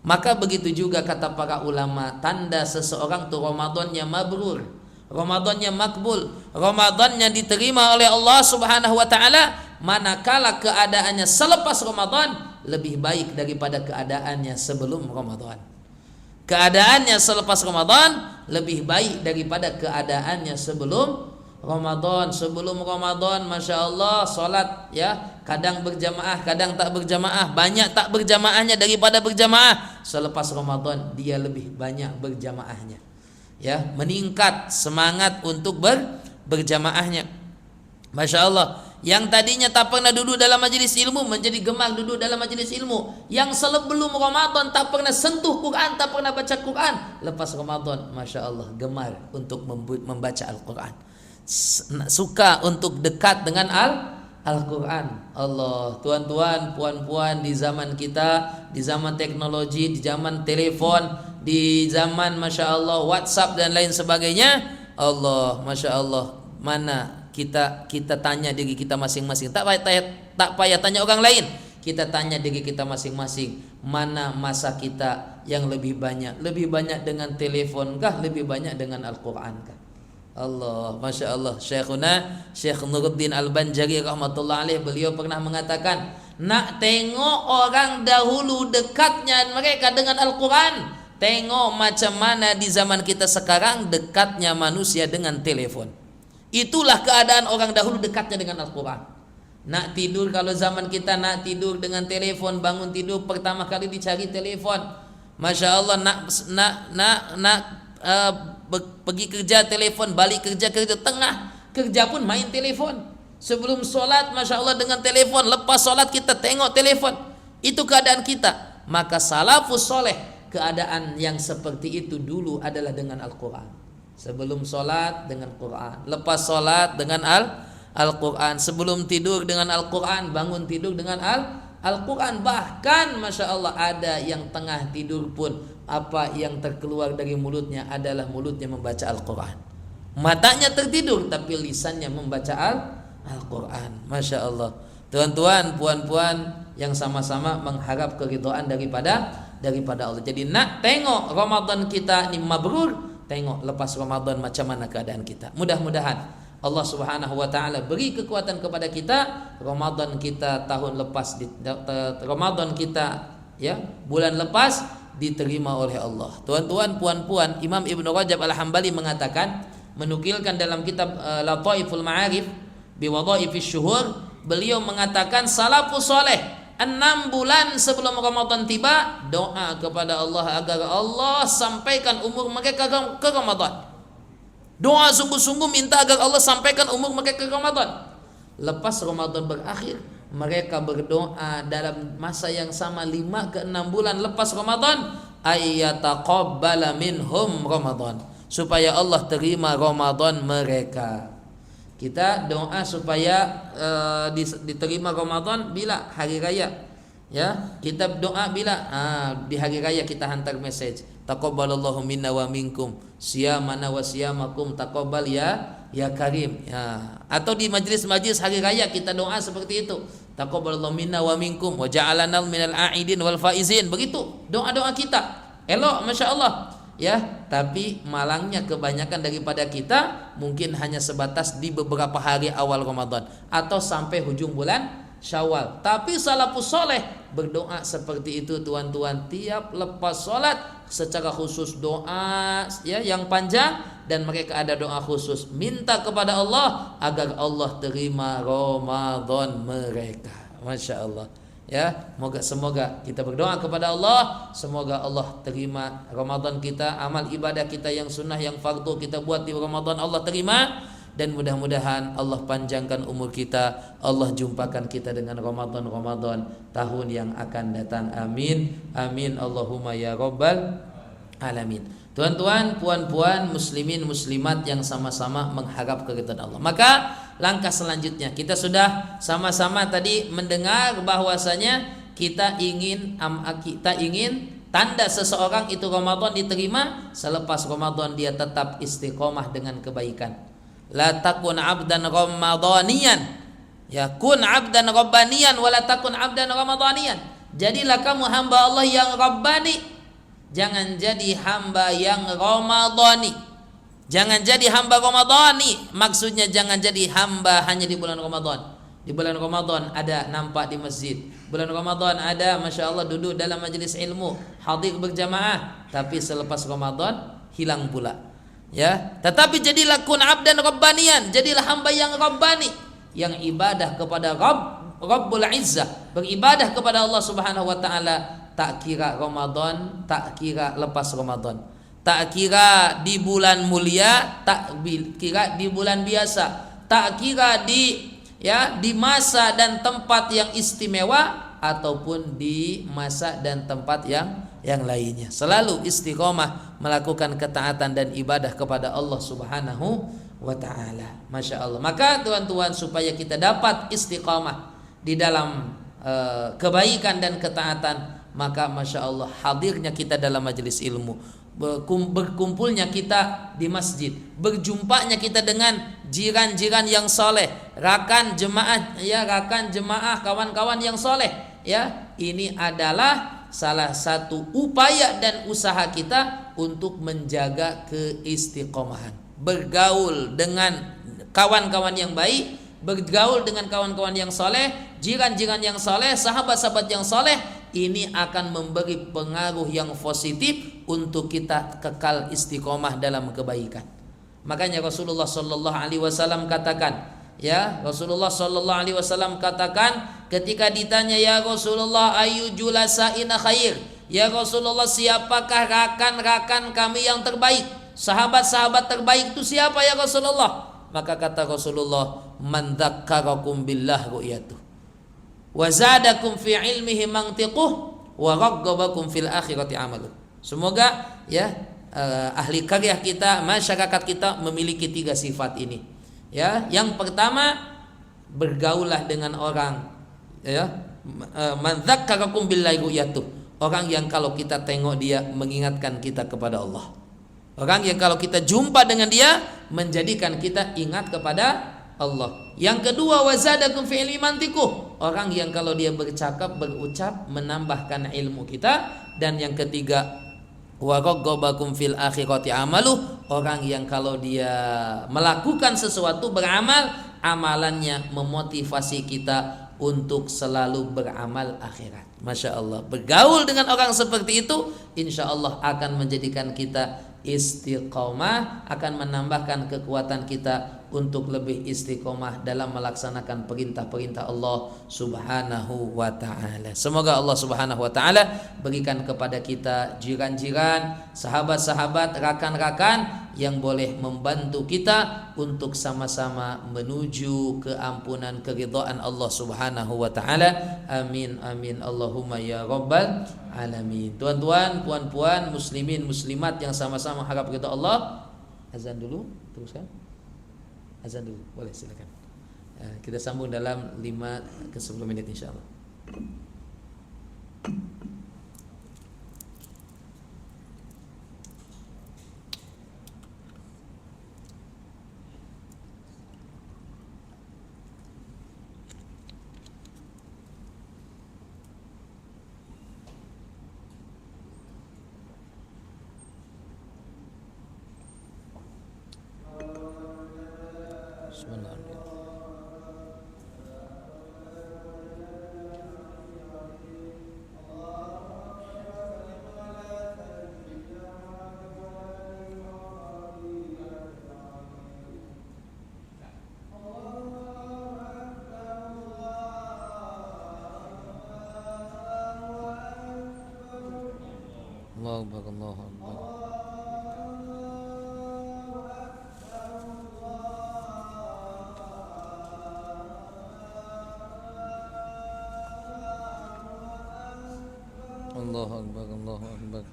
Maka begitu juga kata para ulama, tanda seseorang itu Ramadannya mabrur, Ramadannya makbul, Ramadannya diterima oleh Allah Subhanahu wa taala manakala keadaannya selepas Ramadan lebih baik daripada keadaannya sebelum Ramadan. Keadaannya selepas Ramadan lebih baik daripada keadaannya sebelum Ramadan. Sebelum Ramadan, Masya Allah, solat, ya, kadang berjamaah, kadang tak berjamaah, banyak tak berjamaahnya daripada berjamaah. Selepas Ramadan dia lebih banyak berjamaahnya, ya, meningkat semangat untuk berjamaahnya. Masya Allah. Yang tadinya tak pernah duduk dalam majelis ilmu menjadi gemar duduk dalam majelis ilmu. Yang sebelum Ramadan tak pernah sentuh Quran, tak pernah baca Quran, lepas Ramadan, Masya Allah, gemar untuk membaca Al-Quran, suka untuk dekat dengan Al-Quran. Allah, tuan-tuan, puan-puan, di zaman kita, di zaman teknologi, di zaman telepon, di zaman Masya Allah WhatsApp dan lain sebagainya, Allah, Masya Allah, mana kita tanya diri kita masing-masing, tak payah tanya orang lain, kita tanya diri kita masing-masing, mana masa kita yang lebih banyak dengan telepon kah, lebih banyak dengan Al-Quran kah? Allah, Masya Allah. Syekhuna Syekh Nuruddin Al-Banjari rahmatullah alaih, beliau pernah mengatakan, nak tengok orang dahulu dekatnya mereka dengan Al-Quran, tengok macam mana di zaman kita sekarang dekatnya manusia dengan telepon. Itulah keadaan orang dahulu dekatnya dengan Al-Quran. Nak tidur, kalau zaman kita nak tidur dengan telepon, bangun tidur pertama kali dicari telepon. Masya Allah, pergi kerja telepon, balik kerja tengah kerja pun main telepon. Sebelum solat Masya Allah dengan telepon, lepas solat kita tengok telepon. Itu keadaan kita. Maka salafus soleh, keadaan yang seperti itu dulu adalah dengan Al-Quran. Sebelum solat dengan Quran, lepas solat dengan Al-Quran, sebelum tidur dengan Al-Quran, bangun tidur dengan Al-Quran. Bahkan Masya Allah ada yang tengah tidur pun apa yang terkeluar dari mulutnya adalah mulutnya membaca Al-Quran. Matanya tertidur tapi lisannya membaca Al-Quran. Masya Allah. Tuan-tuan, puan-puan yang sama-sama mengharap keridhaan daripada Allah. Jadi nak tengok Ramadan kita ini mabrur, tengok lepas Ramadan macam mana keadaan kita. Mudah-mudahan Allah Subhanahu wa taala beri kekuatan kepada kita. Ramadan kita tahun lepas, Ramadan kita ya bulan lepas diterima oleh Allah. Tuan-tuan, puan-puan, Imam Ibnu Rajab Al-Hambali mengatakan, menukilkan dalam kitab Lataiful Ma'arif bi Wadhaifis Syuhur, beliau mengatakan salafus saleh 6 bulan sebelum Ramadan tiba doa kepada Allah agar Allah sampaikan umur mereka ke Ramadan. Doa sungguh-sungguh minta agar Allah sampaikan umur mereka ke Ramadan. Lepas Ramadan berakhir, mereka berdoa dalam masa yang sama 5 ke 6 bulan lepas Ramadan, ayyataqabbala minhum Ramadan, supaya Allah terima Ramadan mereka. Kita doa supaya diterima Ramadan bila hari raya. Ya, kita doa bila di hari raya kita hantar message, taqabbalallahu minna wa minkum siyamana wa siyamakum taqabbal ya karim ya. Atau di majlis-majlis hari raya kita doa seperti itu, taqabbalallahu minna wa minkum wa ja'alana minal a'idin wal faizin. Begitu doa-doa kita elok Masya Allah ya. Tapi malangnya kebanyakan daripada kita mungkin hanya sebatas di beberapa hari awal Ramadan atau sampai hujung bulan Syawal. Tapi salafus soleh berdoa seperti itu tuan-tuan, tiap lepas solat secara khusus doa ya yang panjang, dan mereka ada doa khusus minta kepada Allah agar Allah terima Ramadan mereka. Masya Allah ya. Semoga kita berdoa kepada Allah, semoga Allah terima Ramadan kita, amal ibadah kita yang sunnah yang fardu kita buat di Ramadan Allah terima. Dan mudah-mudahan Allah panjangkan umur kita, Allah jumpakan kita dengan Ramadan tahun yang akan datang. Amin, amin, Allahumma ya Rabbal alamin. Tuan-tuan, puan-puan, muslimin, muslimat yang sama-sama mengharap keridhaan Allah. Maka langkah selanjutnya, kita sudah sama-sama tadi mendengar bahwasanya kita ingin tanda seseorang itu Ramadan diterima selepas Ramadan dia tetap istiqomah dengan kebaikan. La takun abdan ramadhaniyan, ya kun abdan rabbaniyan wa la takun abdan ramadhaniyan. Jadilah kamu hamba Allah yang rabbani, jangan jadi hamba yang ramadhani. Jangan jadi hamba ramadhani, maksudnya jangan jadi hamba hanya di bulan Ramadan. Di bulan Ramadan ada nampak di masjid, bulan Ramadan ada Masya Allah duduk dalam majelis ilmu, hadir berjamaah, tapi selepas Ramadan hilang pula. Ya, tetapi jadilah kun abdan rabbaniyan, jadilah hamba yang rabbani, yang ibadah kepada Rabbul Izzah, beribadah kepada Allah Subhanahu wa taala, tak kira Ramadan, tak kira lepas Ramadan, tak kira di bulan mulia, tak kira di bulan biasa, tak kira di masa dan tempat yang istimewa ataupun di masa dan tempat yang lainnya. Selalu istiqomah melakukan ketaatan dan ibadah kepada Allah Subhanahu wa ta'ala. Masya Allah. Maka tuan-tuan, supaya kita dapat istiqamah di dalam kebaikan dan ketaatan, maka Masya Allah hadirnya kita dalam majelis ilmu, berkumpulnya kita di masjid, berjumpanya kita dengan jiran-jiran yang soleh, rakan jemaah, kawan-kawan yang soleh, ya, ini adalah salah satu upaya dan usaha kita untuk menjaga keistiqomahan. Bergaul dengan kawan-kawan yang baik, bergaul dengan kawan-kawan yang soleh, jiran-jiran yang soleh, sahabat-sahabat yang soleh, ini akan memberi pengaruh yang positif untuk kita kekal istiqomah dalam kebaikan. Makanya Rasulullah Sallallahu Alaihi Wasallam katakan, ya, Rasulullah Sallallahu Alaihi Wasallam katakan ketika ditanya, ya Rasulullah, ayu julasaina khair, ya Rasulullah, siapakah rakan-rakan kami yang terbaik, sahabat-sahabat terbaik itu siapa ya Rasulullah? Maka kata Rasulullah, man dzakkarakum billah ru'yatuh wa zadakum fi ilmihi mantiquh wa raggabakum fil akhirati amaluh. Semoga ya ahli karya kita, masyarakat kita memiliki 3 sifat ini. Ya, yang pertama, bergaullah dengan orang, ya, man dzakkarakum billahi ru'yatuh, orang yang kalau kita tengok dia mengingatkan kita kepada Allah. Orang yang kalau kita jumpa dengan dia menjadikan kita ingat kepada Allah. Yang kedua, wazadakum fi ilmi mantiquh, orang yang kalau dia berucap menambahkan ilmu kita. Dan yang ketiga, wa raggabakum fil akhirati amaluh, orang yang kalau dia melakukan sesuatu, beramal, amalannya memotivasi kita untuk selalu beramal akhirat. Masya Allah, bergaul dengan orang seperti itu insya Allah akan menjadikan kita istiqomah, akan menambahkan kekuatan kita untuk lebih istiqomah dalam melaksanakan perintah-perintah Allah Subhanahu wa ta'ala. Semoga Allah Subhanahu wa ta'ala berikan kepada kita jiran-jiran, sahabat-sahabat, rakan-rakan yang boleh membantu kita untuk sama-sama menuju keampunan, keridhaan Allah Subhanahu wa ta'ala. Amin amin Allahumma ya rabbal alamin. Tuan-tuan, puan-puan, muslimin, muslimat yang sama-sama harap ridha Allah. Azan dulu, teruskan. Azan dulu, boleh silakan. Kita sambung dalam 5 ke 10 menit insyaallah. Allahu Akbar, Allahu Akbar. Allahu Akbar, Allahu Akbar.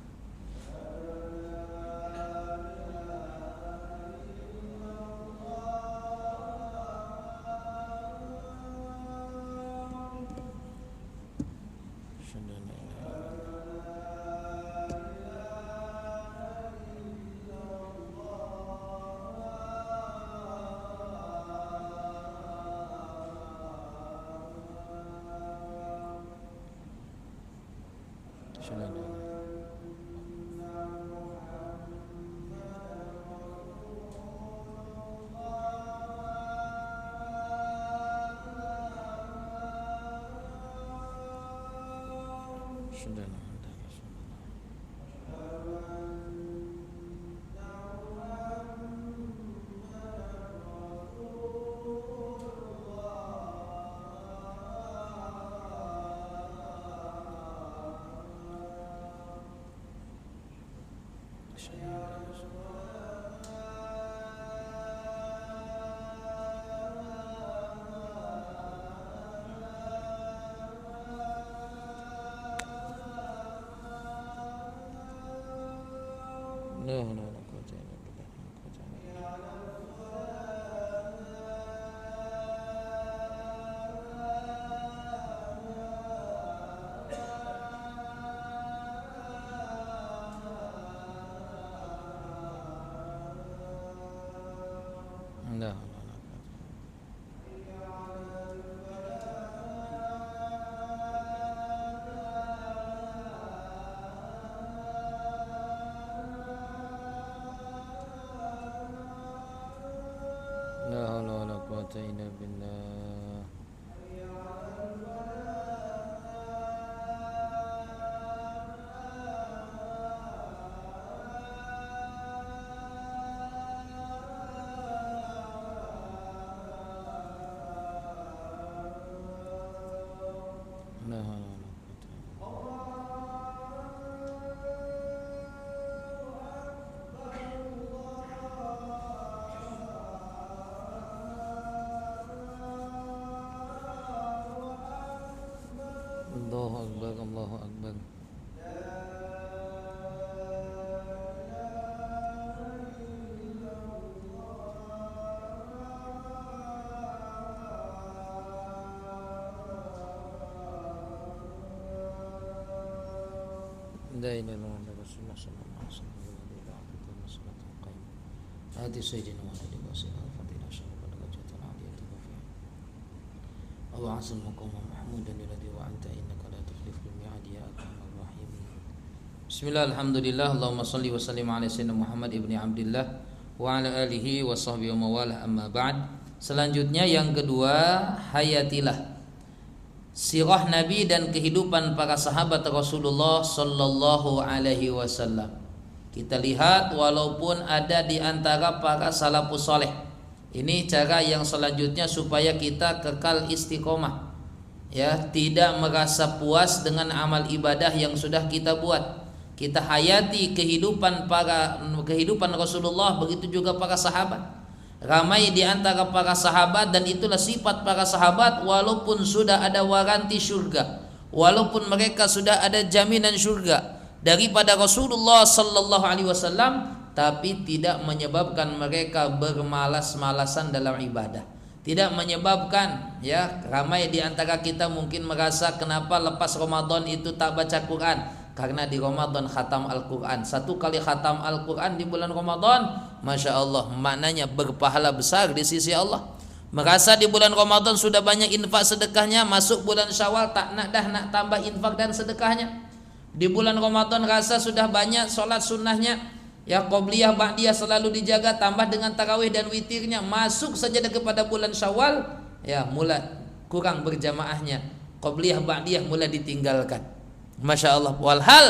No. La haula wala quwwata illa billah. La haula wala quwwata. Allahu akbar, Allahu akbar. La ilaha illallah Rasulullah sallallahu alaihi wasallam. Hadi sayyidina Muhammad wa sallam fadila syaraf al-wajhatul aliyati wa fi. Wa asal maqama mahmudan alladhi wa anta innaka la tukhlifu al-mi'ad ya arhamar rahim. Bismillah, alhamdulillah, Allahumma salli wa sallim ala sayyidina Muhammad ibni Abdillah wa ala alihi wa sahbihi wa mawalah, amma ba'd. Selanjutnya yang kedua, hayatilah sirah Nabi dan kehidupan para sahabat Rasulullah sallallahu alaihi wasallam. Kita lihat walaupun ada di antara para salafus saleh, ini cara yang selanjutnya supaya kita kekal istiqomah, ya, tidak merasa puas dengan amal ibadah yang sudah kita buat. Kita hayati kehidupan Rasulullah, begitu juga para sahabat. Ramai di antara para sahabat, dan itulah sifat para sahabat, walaupun sudah ada waranti surga, walaupun mereka sudah ada jaminan surga daripada Rasulullah sallallahu alaihi wasallam, tapi tidak menyebabkan mereka bermalas-malasan dalam ibadah. Tidak menyebabkan, ya, ramai di antara kita mungkin merasa kenapa lepas Ramadan itu tak baca Quran. Karena di Ramadan khatam Al-Quran. Satu kali khatam Al-Quran di bulan Ramadan, Masya Allah, maknanya berpahala besar di sisi Allah. Merasa di bulan Ramadan sudah banyak infak sedekahnya, masuk bulan Syawal tak nak tambah infak dan sedekahnya. Di bulan Ramadan rasa sudah banyak solat sunnahnya, ya, qobliyah ba'diyah selalu dijaga, tambah dengan tarawih dan witirnya. Masuk saja kepada bulan Syawal, ya, mulai kurang berjamaahnya, qobliyah ba'diyah mulai ditinggalkan. Masya Allah. Walhal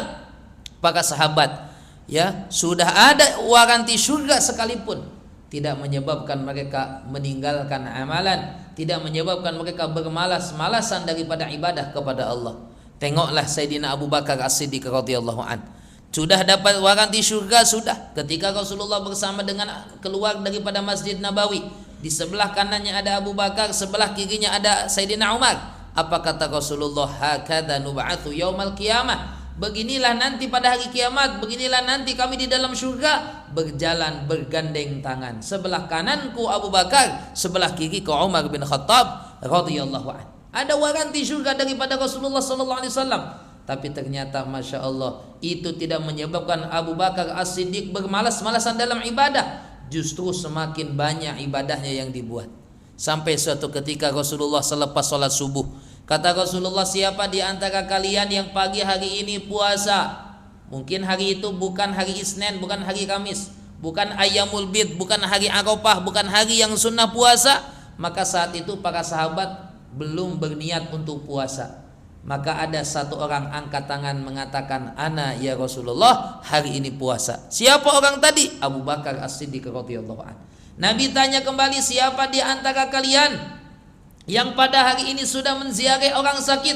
para sahabat, ya, sudah ada waranti surga sekalipun, tidak menyebabkan mereka meninggalkan amalan, tidak menyebabkan mereka bermalas-malasan daripada ibadah kepada Allah. Tengoklah Sayyidina Abu Bakar As-Siddiq radhiyallahu an. Sudah dapat waranti surga, sudah. Ketika Rasulullah bersama dengan keluar daripada Masjid Nabawi, di sebelah kanannya ada Abu Bakar, sebelah kirinya ada Sayyidina Umar. Apa kata Rasulullah? Hakadha nub'atsu yaumal qiyamah. Beginilah nanti pada hari kiamat, beginilah nanti kami di dalam surga, berjalan bergandeng tangan. Sebelah kananku Abu Bakar, sebelah kiriku Umar bin Khattab radhiyallahu anhu. Ada waranti surga daripada Rasulullah sallallahu alaihi wasallam. Tapi ternyata Masya Allah, itu tidak menyebabkan Abu Bakar As-Siddiq bermalas-malasan dalam ibadah. Justru semakin banyak ibadahnya yang dibuat. Sampai suatu ketika Rasulullah selepas sholat subuh, kata Rasulullah, siapa di antara kalian yang pagi hari ini puasa? Mungkin hari itu bukan hari Isnin, bukan hari Kamis, bukan Ayyamul Bid, bukan hari Arafah, bukan hari yang sunnah puasa. Maka saat itu para sahabat belum berniat untuk puasa. Maka ada satu orang angkat tangan mengatakan, ana ya Rasulullah, hari ini puasa. Siapa orang tadi? Abu Bakar As-Siddiq radhiyallahu anhu. Nabi tanya kembali, siapa di antara kalian yang pada hari ini sudah menziarahi orang sakit?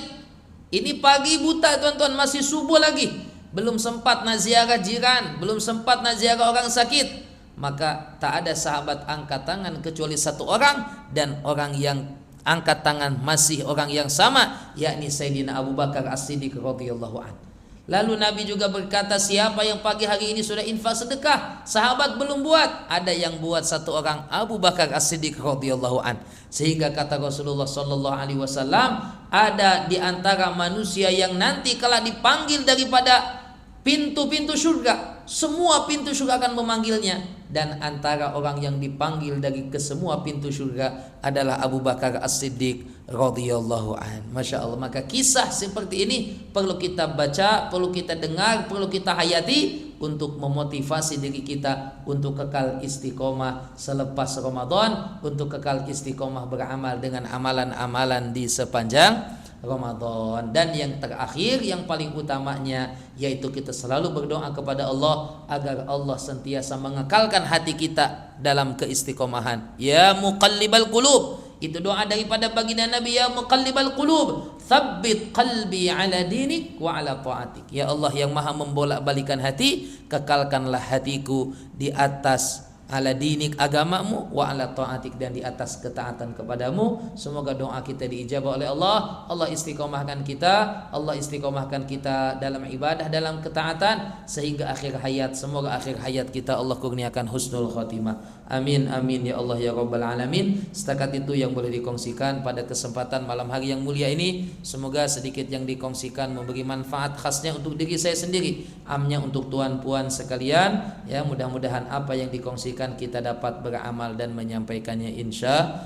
Ini pagi buta tuan-tuan, masih subuh lagi, belum sempat nak ziarah jiran, belum sempat nak ziarah orang sakit. Maka tak ada sahabat angkat tangan kecuali satu orang, dan orang yang angkat tangan masih orang yang sama, yakni Sayyidina Abu Bakar As-Siddiq radhiyallahu anhu. Lalu Nabi juga berkata, siapa yang pagi hari ini sudah infak sedekah? Sahabat belum buat. Ada yang buat satu orang, Abu Bakar As-Siddiq radhiyallahu an. Sehingga kata Rasulullah sallallahu alaihi wasallam, ada di antara manusia yang nanti kala dipanggil daripada pintu-pintu surga, semua pintu surga akan memanggilnya, dan antara orang yang dipanggil dari kesemua pintu surga adalah Abu Bakar As-Siddiq radhiyallahu an. Masya Allah. Maka kisah seperti ini perlu kita baca, perlu kita dengar, perlu kita hayati untuk memotivasi diri kita untuk kekal istiqomah selepas Ramadan, untuk kekal istiqomah beramal dengan amalan-amalan di sepanjang Ramadan. Dan yang terakhir, yang paling utamanya, yaitu kita selalu berdoa kepada Allah agar Allah sentiasa mengekalkan hati kita dalam keistiqomahan. Ya muqallibal qulub, itu doa daripada baginda Nabi. Ya muqallibal qulub, tsabbit qalbi ala dinik wa ala ta'atik. Ya Allah yang maha membolak-balikan hati, kekalkanlah hatiku di atas ala dinik, agamamu, wa ala ta'atik, dan di atas ketaatan kepadamu. Semoga doa kita diijabah oleh Allah. Allah istiqomahkan kita, Allah istiqomahkan kita dalam ibadah, dalam ketaatan, sehingga akhir hayat, semoga akhir hayat kita Allah kurniakan husnul khatimah. Amin amin ya Allah ya rabbal alamin. Setakat itu yang boleh dikongsikan pada kesempatan malam hari yang mulia ini. Semoga sedikit yang dikongsikan memberi manfaat, khasnya untuk diri saya sendiri, amnya untuk tuan puan sekalian. Ya, mudah-mudahan apa yang dikongsikan kita dapat beramal dan menyampaikannya insya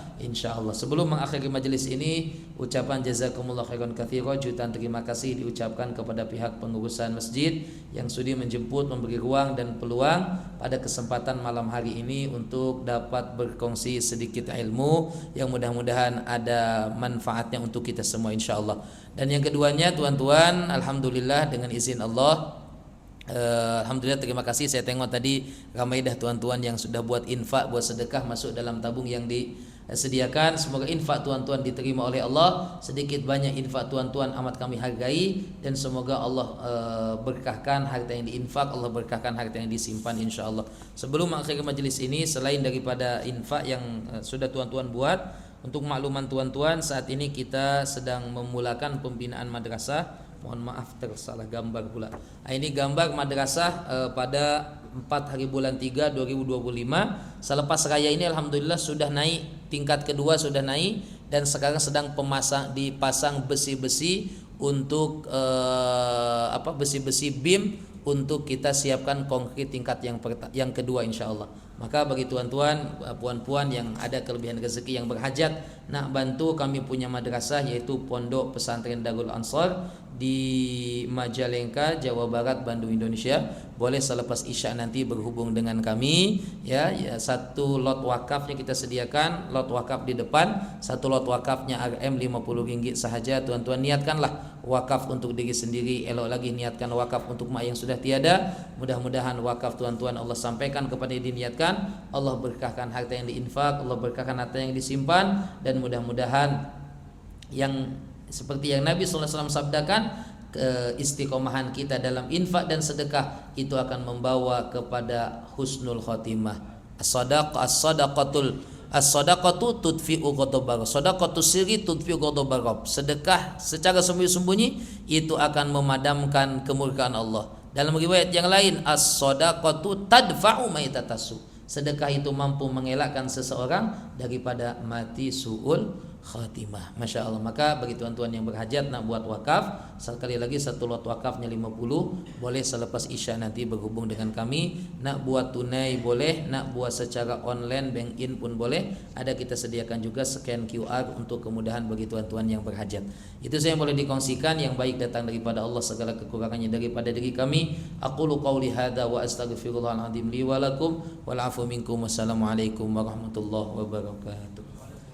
Allah. Sebelum mengakhiri majelis ini, ucapan jazakumullah khairan katsira, jutaan terima kasih diucapkan kepada pihak pengurusan masjid yang sudi menjemput, memberi ruang dan peluang pada kesempatan malam hari ini untuk dapat berkongsi sedikit ilmu yang mudah-mudahan ada manfaatnya untuk kita semua insya Allah. Dan yang keduanya, tuan-tuan, alhamdulillah dengan izin Allah, alhamdulillah, terima kasih. Saya tengok tadi ramai dah tuan-tuan yang sudah buat infak, buat sedekah masuk dalam tabung yang disediakan. Semoga infak tuan-tuan diterima oleh Allah. Sedikit banyak infak tuan-tuan amat kami hargai, dan semoga Allah berkahkan harta yang diinfak, Allah berkahkan harta yang disimpan insya-Allah. Sebelum mengakhiri majelis ini, selain daripada infak yang sudah tuan-tuan buat, untuk makluman tuan-tuan, saat ini kita sedang memulakan pembinaan madrasah. Mohon maaf tersalah gambar pula. Ini gambar madrasah pada 4 hari bulan 3 2025. Selepas raya ini alhamdulillah sudah naik, tingkat kedua sudah naik, dan sekarang sedang dipasang besi-besi untuk besi-besi BIM untuk kita siapkan konkret tingkat yang kedua insyaallah. Maka bagi tuan-tuan, puan-puan yang ada kelebihan rezeki yang berhajat nak bantu, kami punya madrasah yaitu Pondok Pesantren Darul Ansar di Majalengka, Jawa Barat, Bandung, Indonesia. Boleh selepas Isya nanti berhubung dengan kami ya. Satu lot wakafnya kita sediakan, lot wakaf di depan, satu lot wakafnya Rm Rp50 sahaja. Tuan-tuan niatkanlah wakaf untuk diri sendiri, elok lagi niatkan wakaf untuk mak yang sudah tiada. Mudah-mudahan wakaf tuan-tuan Allah sampaikan kepada yang diniatkan, Allah berkahkan harta yang diinfak, Allah berkahkan harta yang disimpan, dan mudah-mudahan yang seperti yang Nabi SAW sabdakan, keistiqomahan kita dalam infak dan sedekah itu akan membawa kepada husnul khotimah. As-sadaqatu tudfi'u ghadabar. Sadaqatu sirri tudfi'u ghadabar. Sedekah secara sembunyi-sembunyi itu akan memadamkan kemurkaan Allah. Dalam riwayat yang lain, as-sadaqatu tadfa'u maitatasu. Sedekah itu mampu mengelakkan seseorang daripada mati su'ul khatimah. Masya Allah. Maka bagi tuan-tuan yang berhajat nak buat wakaf, sekali lagi satu lot wakafnya 50, boleh selepas Isya nanti berhubung dengan kami. Nak buat tunai boleh, nak buat secara online bank in pun boleh. Ada kita sediakan juga scan QR untuk kemudahan bagi tuan-tuan yang berhajat. Itu saya yang boleh dikongsikan, yang baik datang daripada Allah, segala kekurangannya daripada diri kami. Aqulu qauli hadza wa astaghfirullahal azim li wa lakum wal afu minkum. Wassalamualaikum warahmatullahi wabarakatuh.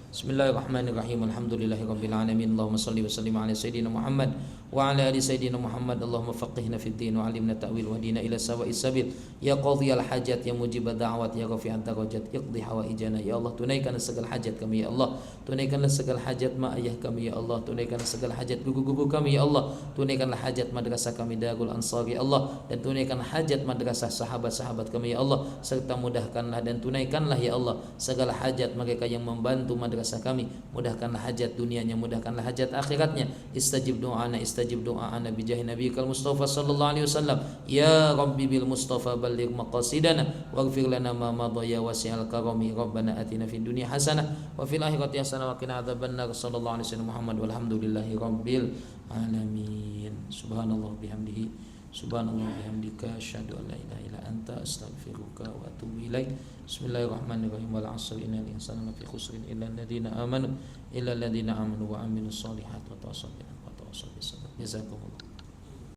Bismillahirrahmanirrahim. Alhamdulillahirabbil alamin. Allahumma shalli wa sallim ala sayyidina Muhammad wa ala ali sayyidina Muhammad. Allahumma faqihna fid din wa 'allimna ta'wil wa hdina ila sawa'is sabil. Ya qadhiyal hajat, ya mujibad da'wat, ya rafi'at darajat, iqdi hawaijana. Ya Allah, tunaikan segala hajat kami ya Allah. Tunaikanlah segala hajat mak ayah kami ya Allah. Tunaikanlah segala hajat guru-guru kami ya Allah. Tunaikanlah hajat madrasah kami Darul Ansar ya Allah, dan tunaikanlah hajat madrasah sahabat-sahabat kami ya Allah, serta mudahkanlah dan tunaikanlah ya Allah segala hajat mereka yang membantu madrasah kami. Mudahkanlah hajat dunianya, mudahkanlah hajat akhiratnya. Istajib do'ana bijahi nabiyikal Mustafa sallallahu alaihi wasallam. Ya Rabbi bil Mustafa balligh maqasidana waghfir lana ma madha ya wasi'al karami. Rabbana atina fid dunya hasanah wa fil akhirati hasanah wa qina adzabannar. Sallallahu alaihi wasallam Muhammad walhamdulillahi rabbil alamin. Subhanallah bihamdihi Subhanallah bihamdika asyhadu an la ilaha illa anta astaghfiruka wa atubu ilaik. Bismillahirrahmanirrahim. Wal 'asri innal insana lafi khusrin illa alladziina amanu wa 'amilus shalihaati wa tawassaw bil haqqi wa tawassaw bis sabr. Jazakumullah.